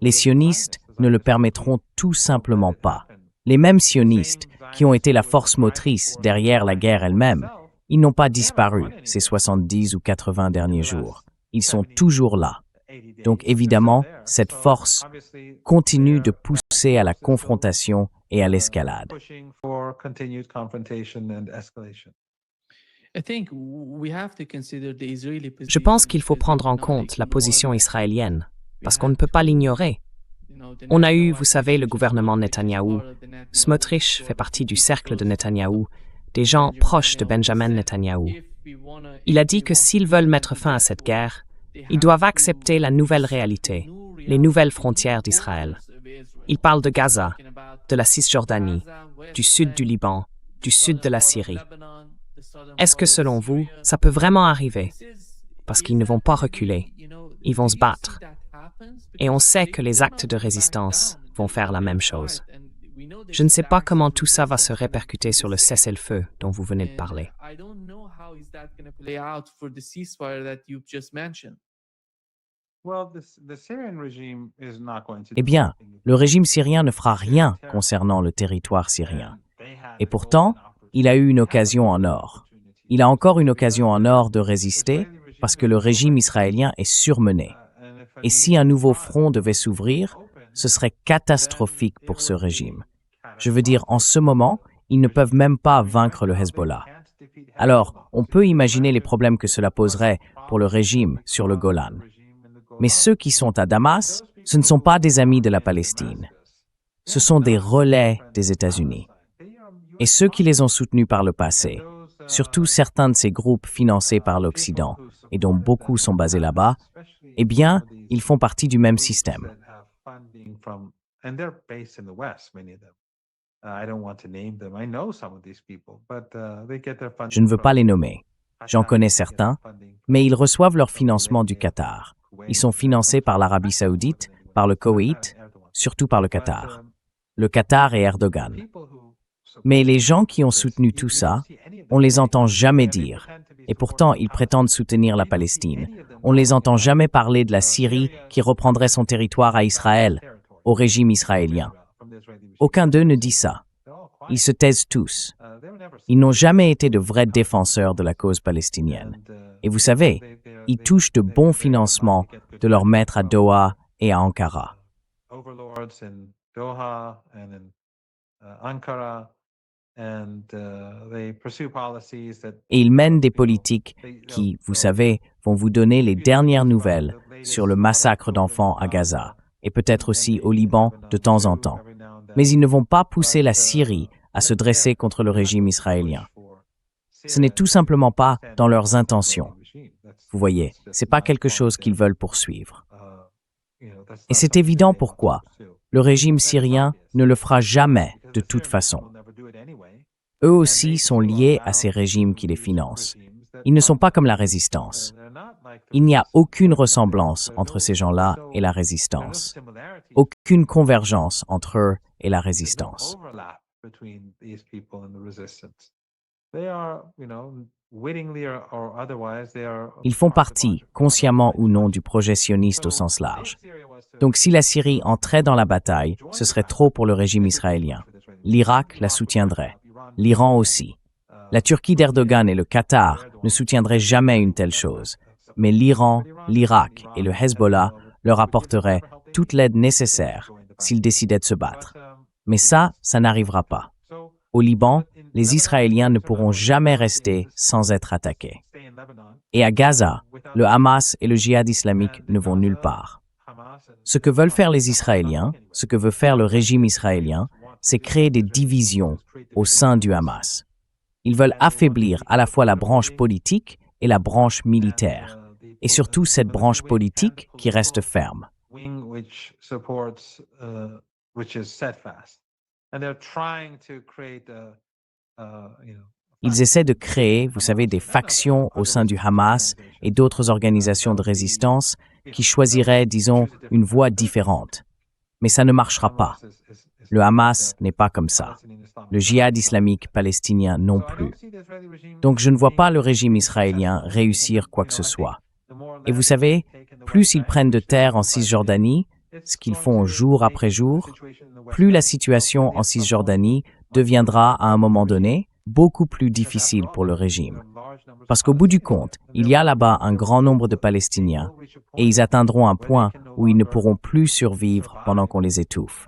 Les sionistes ne le permettront tout simplement pas. Les mêmes sionistes qui ont été la force motrice derrière la guerre elle-même, ils n'ont pas disparu ces 70 ou 80 derniers jours. Ils sont toujours là. Donc évidemment, cette force continue de pousser à la confrontation et à l'escalade. Je pense qu'il faut prendre en compte la position israélienne, parce qu'on ne peut pas l'ignorer. On a eu, vous savez, le gouvernement Netanyahou. Smotrich fait partie du cercle de Netanyahou, des gens proches de Benjamin Netanyahou. Il a dit que s'ils veulent mettre fin à cette guerre, ils doivent accepter la nouvelle réalité, les nouvelles frontières d'Israël. Il parle de Gaza, de la Cisjordanie, du sud du Liban, du sud de la Syrie. Est-ce que selon vous, ça peut vraiment arriver? Parce qu'ils ne vont pas reculer, ils vont se battre. Et on sait que les actes de résistance vont faire la même chose. Je ne sais pas comment tout ça va se répercuter sur le cessez-le-feu dont vous venez de parler. Eh bien, le régime syrien ne fera rien concernant le territoire syrien. Et pourtant, il a eu une occasion en or. Il a encore une occasion en or de résister parce que le régime israélien est surmené. Et si un nouveau front devait s'ouvrir, ce serait catastrophique pour ce régime. Je veux dire, en ce moment, ils ne peuvent même pas vaincre le Hezbollah. Alors, on peut imaginer les problèmes que cela poserait pour le régime sur le Golan. Mais ceux qui sont à Damas, ce ne sont pas des amis de la Palestine. Ce sont des relais des États-Unis. Et ceux qui les ont soutenus par le passé, surtout certains de ces groupes financés par l'Occident, et dont beaucoup sont basés là-bas, eh bien, ils font partie du même système. Je ne veux pas les nommer. J'en connais certains, mais ils reçoivent leur financement du Qatar. Ils sont financés par l'Arabie Saoudite, par le Koweït, surtout par le Qatar. Le Qatar et Erdogan. Mais les gens qui ont soutenu tout ça, on les entend jamais dire. Et pourtant, ils prétendent soutenir la Palestine. On ne les entend jamais parler de la Syrie qui reprendrait son territoire à Israël, au régime israélien. Aucun d'eux ne dit ça. Ils se taisent tous. Ils n'ont jamais été de vrais défenseurs de la cause palestinienne. Et vous savez, ils touchent de bons financements de leurs maîtres à Doha et à Ankara. Et ils mènent des politiques qui, vous savez, vont vous donner les dernières nouvelles sur le massacre d'enfants à Gaza, et peut-être aussi au Liban de temps en temps. Mais ils ne vont pas pousser la Syrie à se dresser contre le régime israélien. Ce n'est tout simplement pas dans leurs intentions. Vous voyez, ce n'est pas quelque chose qu'ils veulent poursuivre. Et c'est évident pourquoi. Le régime syrien ne le fera jamais de toute façon. Eux aussi sont liés à ces régimes qui les financent. Ils ne sont pas comme la résistance. Il n'y a aucune ressemblance entre ces gens-là et la résistance. Aucune convergence entre eux et la résistance. Ils font partie, consciemment ou non, du projet sioniste au sens large. Donc si la Syrie entrait dans la bataille, ce serait trop pour le régime israélien. L'Irak la soutiendrait. L'Iran aussi. La Turquie d'Erdogan et le Qatar ne soutiendraient jamais une telle chose. Mais l'Iran, l'Irak et le Hezbollah leur apporteraient toute l'aide nécessaire s'ils décidaient de se battre. Mais ça n'arrivera pas. Au Liban, les Israéliens ne pourront jamais rester sans être attaqués. Et à Gaza, le Hamas et le djihad islamique ne vont nulle part. Ce que veulent faire les Israéliens, ce que veut faire le régime israélien, c'est créer des divisions au sein du Hamas. Ils veulent affaiblir à la fois la branche politique et la branche militaire, et surtout cette branche politique qui reste ferme. Ils essaient de créer, vous savez, des factions au sein du Hamas et d'autres organisations de résistance qui choisiraient, disons, une voie différente. Mais ça ne marchera pas. Le Hamas n'est pas comme ça. Le djihad islamique palestinien non plus. Donc je ne vois pas le régime israélien réussir quoi que ce soit. Et vous savez, plus ils prennent de terre en Cisjordanie, ce qu'ils font jour après jour, plus la situation en Cisjordanie deviendra à un moment donné beaucoup plus difficile pour le régime. Parce qu'au bout du compte, il y a là-bas un grand nombre de Palestiniens et ils atteindront un point où ils ne pourront plus survivre pendant qu'on les étouffe.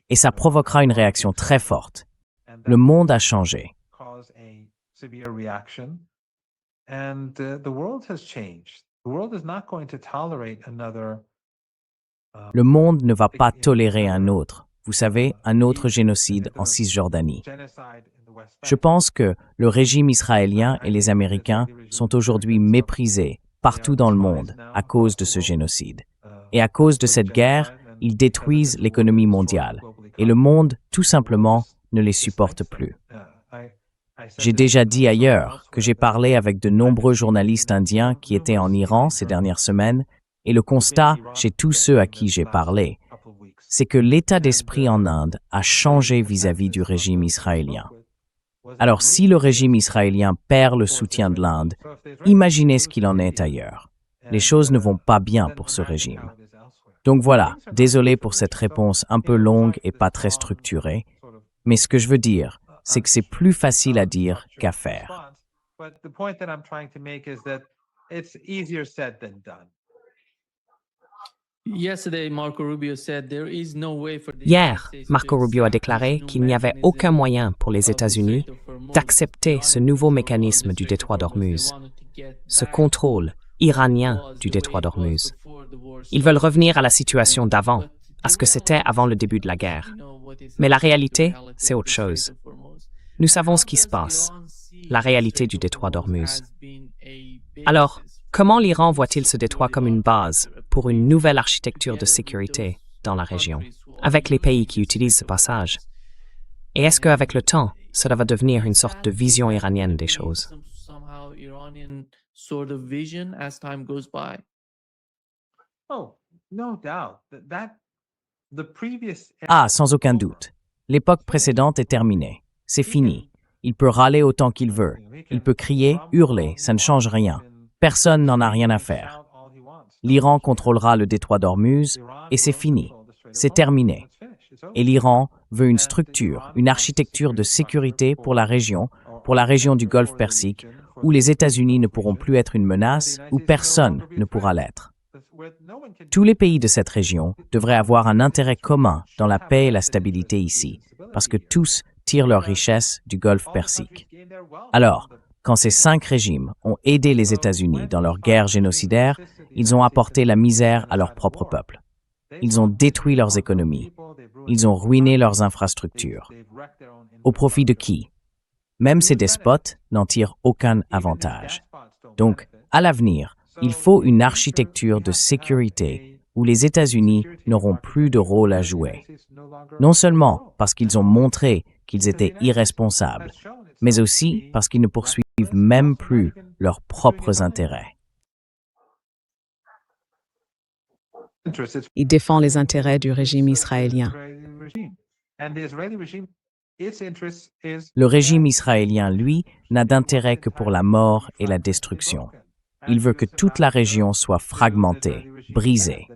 Et ça provoquera une réaction très forte. Le monde a changé. Le monde ne va pas tolérer un autre, vous savez, un autre génocide en Cisjordanie. Je pense que le régime israélien et les Américains sont aujourd'hui méprisés partout dans le monde à cause de ce génocide. Et à cause de cette guerre, ils détruisent l'économie mondiale. Et le monde, tout simplement, ne les supporte plus. J'ai déjà dit ailleurs que j'ai parlé avec de nombreux journalistes indiens qui étaient en Iran ces dernières semaines, et le constat chez tous ceux à qui j'ai parlé, c'est que l'état d'esprit en Inde a changé vis-à-vis du régime israélien. Alors si le régime israélien perd le soutien de l'Inde, imaginez ce qu'il en est ailleurs. Les choses ne vont pas bien pour ce régime. Donc voilà, désolé pour cette réponse un peu longue et pas très structurée, mais ce que je veux dire, c'est que c'est plus facile à dire qu'à faire. Hier, Marco Rubio a déclaré qu'il n'y avait aucun moyen pour les États-Unis d'accepter ce nouveau mécanisme du détroit d'Ormuz, ce contrôle iranien du détroit d'Ormuz. Ils veulent revenir à la situation d'avant, à ce que c'était avant le début de la guerre. Mais la réalité, c'est autre chose. Nous savons ce qui se passe, la réalité du détroit d'Ormuz. Alors, comment l'Iran voit-il ce détroit comme une base pour une nouvelle architecture de sécurité dans la région, avec les pays qui utilisent ce passage? Et est-ce qu'avec le temps, cela va devenir une sorte de vision iranienne des choses? Ah, sans aucun doute. L'époque précédente est terminée. C'est fini. Il peut râler autant qu'il veut. Il peut crier, hurler, ça ne change rien. Personne n'en a rien à faire. L'Iran contrôlera le détroit d'Ormuz et c'est fini. C'est terminé. Et l'Iran veut une structure, une architecture de sécurité pour la région du Golfe Persique, où les États-Unis ne pourront plus être une menace, où personne ne pourra l'être. Tous les pays de cette région devraient avoir un intérêt commun dans la paix et la stabilité ici, parce que tous tirent leurs richesses du Golfe Persique. Alors, quand ces 5 régimes ont aidé les États-Unis dans leur guerre génocidaire, ils ont apporté la misère à leur propre peuple. Ils ont détruit leurs économies. Ils ont ruiné leurs infrastructures. Au profit de qui? Même ces despotes n'en tirent aucun avantage. Donc, à l'avenir, il faut une architecture de sécurité où les États-Unis n'auront plus de rôle à jouer. Non seulement parce qu'ils ont montré qu'ils étaient irresponsables, mais aussi parce qu'ils ne poursuivent même plus leurs propres intérêts. Il défend les intérêts du régime israélien. Le régime israélien, lui, n'a d'intérêt que pour la mort et la destruction. Il veut que toute la région soit fragmentée, brisée.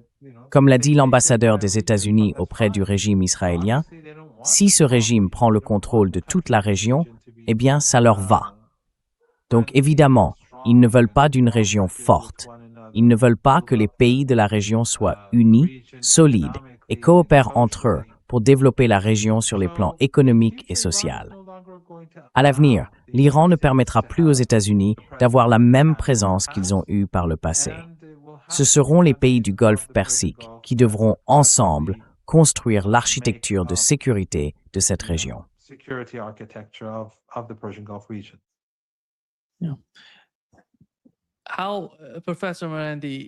Comme l'a dit l'ambassadeur des États-Unis auprès du régime israélien, si ce régime prend le contrôle de toute la région, eh bien, ça leur va. Donc, évidemment, ils ne veulent pas d'une région forte. Ils ne veulent pas que les pays de la région soient unis, solides et coopèrent entre eux pour développer la région sur les plans économiques et sociaux. À l'avenir, l'Iran ne permettra plus aux États-Unis d'avoir la même présence qu'ils ont eue par le passé. Ce seront les pays du Golfe Persique qui devront ensemble construire l'architecture de sécurité de cette région.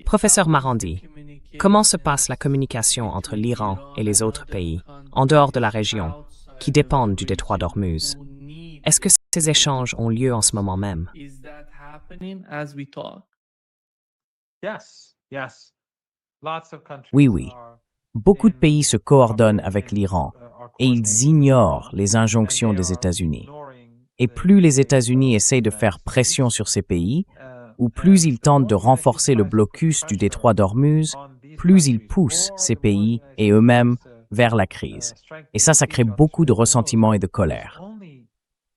Professeur Marandi, comment se passe la communication entre l'Iran et les autres pays, en dehors de la région, qui dépendent du détroit d'Ormuz? Est-ce que ces échanges ont lieu en ce moment même? Oui, oui. Beaucoup de pays se coordonnent avec l'Iran et ils ignorent les injonctions des États-Unis. Et plus les États-Unis essayent de faire pression sur ces pays, ou plus ils tentent de renforcer le blocus du détroit d'Ormuz, plus ils poussent ces pays et eux-mêmes vers la crise. Et ça crée beaucoup de ressentiment et de colère.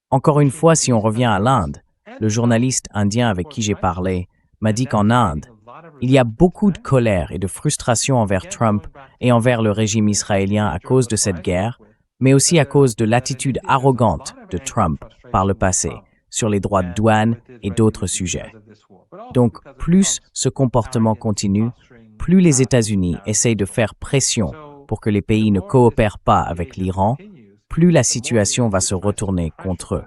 Encore une fois, si on revient à l'Inde, le journaliste indien avec qui j'ai parlé m'a dit qu'en Inde, il y a beaucoup de colère et de frustration envers Trump et envers le régime israélien à cause de cette guerre, mais aussi à cause de l'attitude arrogante de Trump par le passé sur les droits de douane et d'autres sujets. Donc, plus ce comportement continue, plus les États-Unis essayent de faire pression pour que les pays ne coopèrent pas avec l'Iran, plus la situation va se retourner contre eux,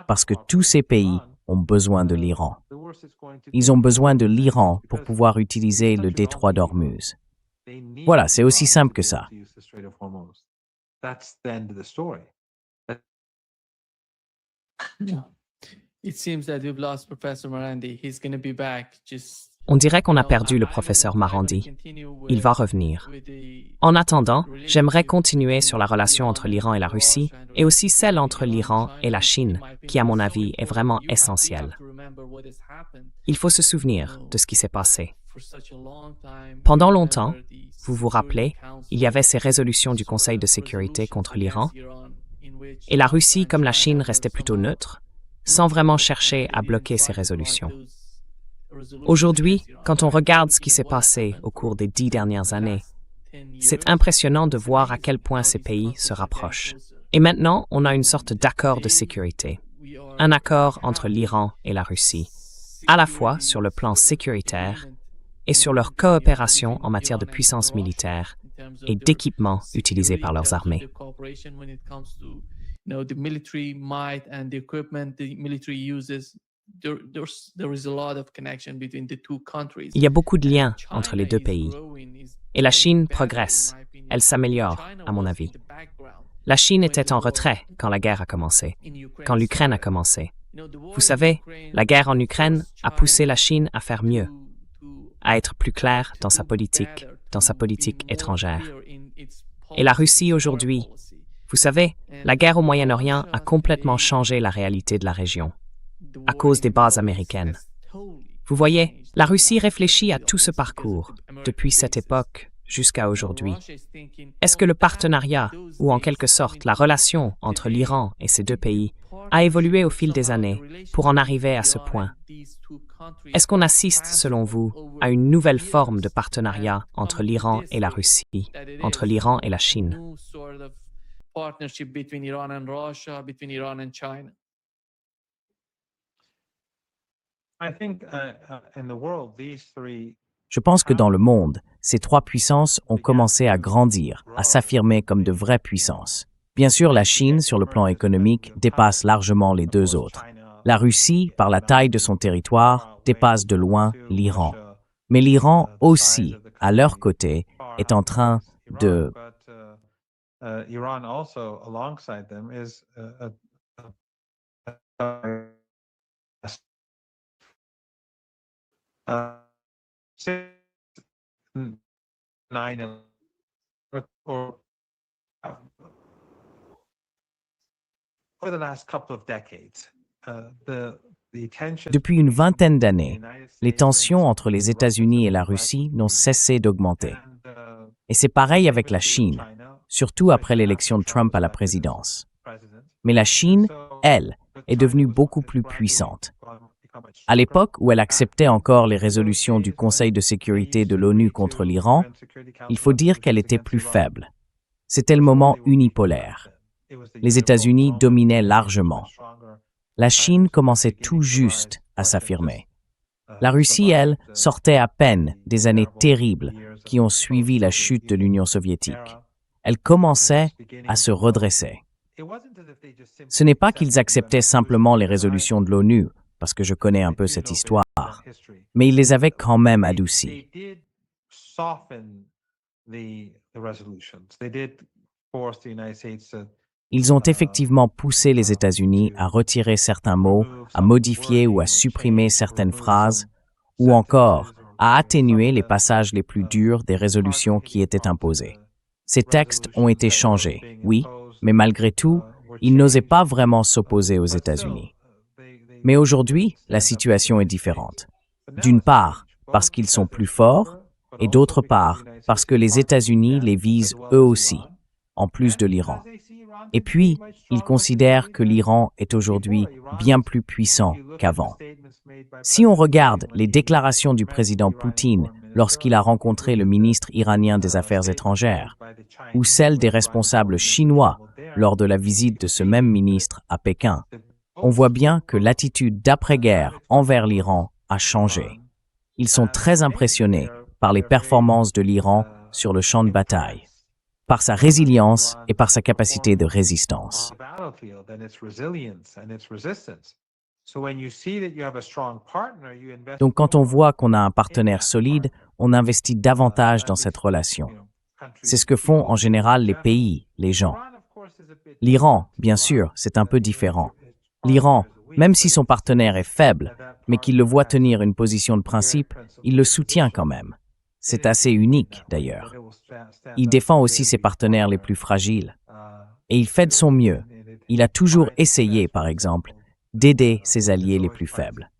parce que tous ces pays ont besoin de l'Iran. Ils ont besoin de l'Iran pour pouvoir utiliser le détroit d'Ormuz. Voilà, c'est aussi simple que ça. On dirait qu'on a perdu le professeur Marandi. Il va revenir. En attendant, j'aimerais continuer sur la relation entre l'Iran et la Russie, et aussi celle entre l'Iran et la Chine, qui, à mon avis, est vraiment essentielle. Il faut se souvenir de ce qui s'est passé. Pendant longtemps, vous vous rappelez, il y avait ces résolutions du Conseil de sécurité contre l'Iran, et la Russie comme la Chine restaient plutôt neutres, sans vraiment chercher à bloquer ces résolutions. Aujourd'hui, quand on regarde ce qui s'est passé au cours des 10 dernières années, c'est impressionnant de voir à quel point ces pays se rapprochent. Et maintenant, on a une sorte d'accord de sécurité, un accord entre l'Iran et la Russie, à la fois sur le plan sécuritaire et sur leur coopération en matière de puissance militaire et d'équipements utilisés par leurs armées. Il y a beaucoup de liens entre les deux pays. Et la Chine progresse. Elle s'améliore, à mon avis. La Chine était en retrait quand la guerre a commencé, quand l'Ukraine a commencé. Vous savez, la guerre en Ukraine a poussé la Chine à faire mieux, à être plus claire dans sa politique étrangère. Et la Russie aujourd'hui, vous savez, la guerre au Moyen-Orient a complètement changé la réalité de la région, à cause des bases américaines. Vous voyez, la Russie réfléchit à tout ce parcours, depuis cette époque jusqu'à aujourd'hui. Est-ce que le partenariat, ou en quelque sorte la relation entre l'Iran et ces deux pays, a évolué au fil des années pour en arriver à ce point? Est-ce qu'on assiste, selon vous, à une nouvelle forme de partenariat entre l'Iran et la Russie, entre l'Iran et la Chine? Je pense que dans le monde, ces trois puissances ont commencé à grandir, à s'affirmer comme de vraies puissances. Bien sûr, la Chine, sur le plan économique, dépasse largement les deux autres. La Russie, par la taille de son territoire, dépasse de loin l'Iran. Mais l'Iran aussi, à leur côté, est en train de Since 9/11 or over the last couple of decades, the tension Depuis une vingtaine d'années, between the United les States tensions and entre les États-Unis et la Russie n'ont cessé d'augmenter. and, Et c'est pareil avec la Chine, surtout après l'élection de Trump à la présidence. Mais la Chine, elle, est devenue beaucoup plus puissante. À l'époque où elle acceptait encore les résolutions du Conseil de sécurité de l'ONU contre l'Iran, il faut dire qu'elle était plus faible. C'était le moment unipolaire. Les États-Unis dominaient largement. La Chine commençait tout juste à s'affirmer. La Russie, elle, sortait à peine des années terribles qui ont suivi la chute de l'Union soviétique. Elle commençait à se redresser. Ce n'est pas qu'ils acceptaient simplement les résolutions de l'ONU, parce que je connais un peu cette histoire, mais ils les avaient quand même adoucies. Ils ont effectivement poussé les États-Unis à retirer certains mots, à modifier ou à supprimer certaines phrases, ou encore à atténuer les passages les plus durs des résolutions qui étaient imposées. Ces textes ont été changés, oui, mais malgré tout, ils n'osaient pas vraiment s'opposer aux États-Unis. Mais aujourd'hui, la situation est différente. D'une part, parce qu'ils sont plus forts, et d'autre part, parce que les États-Unis les visent eux aussi, en plus de l'Iran. Et puis, ils considèrent que l'Iran est aujourd'hui bien plus puissant qu'avant. Si on regarde les déclarations du président Poutine lorsqu'il a rencontré le ministre iranien des Affaires étrangères, ou celles des responsables chinois lors de la visite de ce même ministre à Pékin, on voit bien que l'attitude d'après-guerre envers l'Iran a changé. Ils sont très impressionnés par les performances de l'Iran sur le champ de bataille, par sa résilience et par sa capacité de résistance. Donc quand on voit qu'on a un partenaire solide, on investit davantage dans cette relation. C'est ce que font en général les pays, les gens. L'Iran, bien sûr, c'est un peu différent. L'Iran, même si son partenaire est faible, mais qu'il le voit tenir une position de principe, il le soutient quand même. C'est assez unique, d'ailleurs. Il défend aussi ses partenaires les plus fragiles. Et il fait de son mieux. Il a toujours essayé, par exemple, d'aider ses alliés les plus faibles.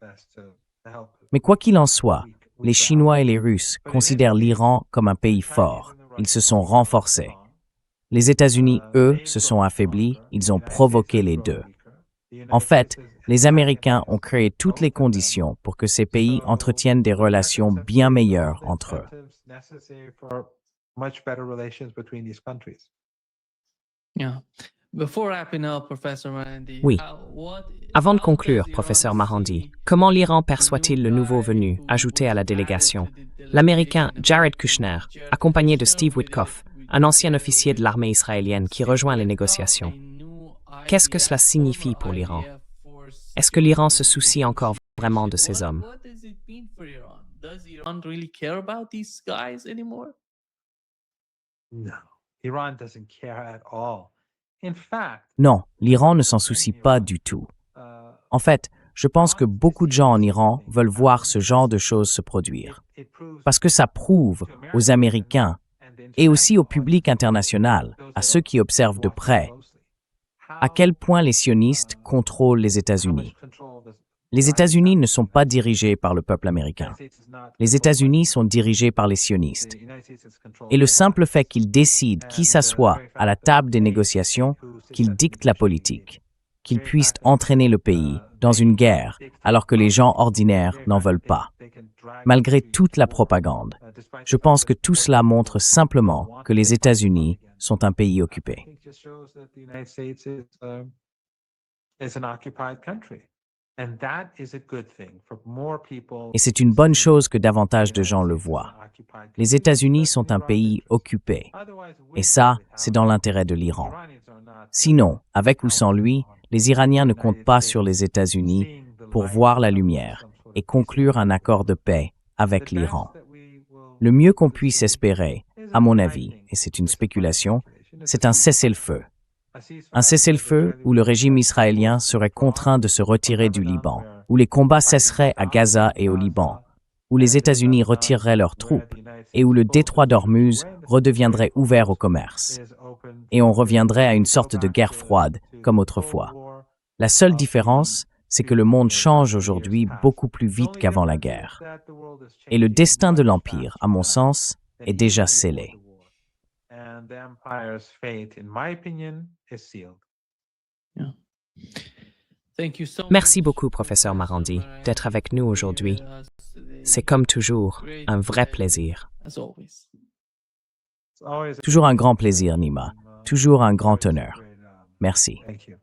Mais quoi qu'il en soit, les Chinois et les Russes considèrent l'Iran comme un pays fort. Ils se sont renforcés. Les États-Unis, eux, se sont affaiblis. Ils ont provoqué les deux. En fait, les Américains ont créé toutes les conditions pour que ces pays entretiennent des relations bien meilleures entre eux. Oui. Avant de conclure, professeur Marandi, comment l'Iran perçoit-il le nouveau venu ajouté à la délégation, l'Américain Jared Kushner, accompagné de Steve Witkoff, un ancien officier de l'armée israélienne qui rejoint les négociations? Qu'est-ce que cela signifie pour l'Iran? Est-ce que l'Iran se soucie encore vraiment de ces hommes? Non, l'Iran ne s'en soucie pas du tout. En fait, je pense que beaucoup de gens en Iran veulent voir ce genre de choses se produire. Parce que ça prouve aux Américains et aussi au public international, à ceux qui observent de près, à quel point les sionistes contrôlent les États-Unis. Les États-Unis ne sont pas dirigés par le peuple américain. Les États-Unis sont dirigés par les sionistes. Et le simple fait qu'ils décident qui s'assoit à la table des négociations, qu'ils dictent la politique, qu'ils puissent entraîner le pays dans une guerre alors que les gens ordinaires n'en veulent pas. Malgré toute la propagande, je pense que tout cela montre simplement que les États-Unis sont un pays occupé. Et c'est une bonne chose que davantage de gens le voient. Les États-Unis sont un pays occupé. Et ça, c'est dans l'intérêt de l'Iran. Sinon, avec ou sans lui, les Iraniens ne comptent pas sur les États-Unis pour voir la lumière et conclure un accord de paix avec l'Iran. Le mieux qu'on puisse espérer, à mon avis, et c'est une spéculation, c'est un cessez-le-feu. Un cessez-le-feu où le régime israélien serait contraint de se retirer du Liban, où les combats cesseraient à Gaza et au Liban, où les États-Unis retireraient leurs troupes et où le détroit d'Ormuz redeviendrait ouvert au commerce. Et on reviendrait à une sorte de guerre froide, comme autrefois. La seule différence, c'est que le monde change aujourd'hui beaucoup plus vite qu'avant la guerre. Et le destin de l'Empire, à mon sens, est déjà scellé. Merci beaucoup, professeur Marandi, d'être avec nous aujourd'hui. C'est comme toujours un vrai plaisir. Toujours un grand plaisir, Nima. Toujours un grand honneur. Merci. Thank you.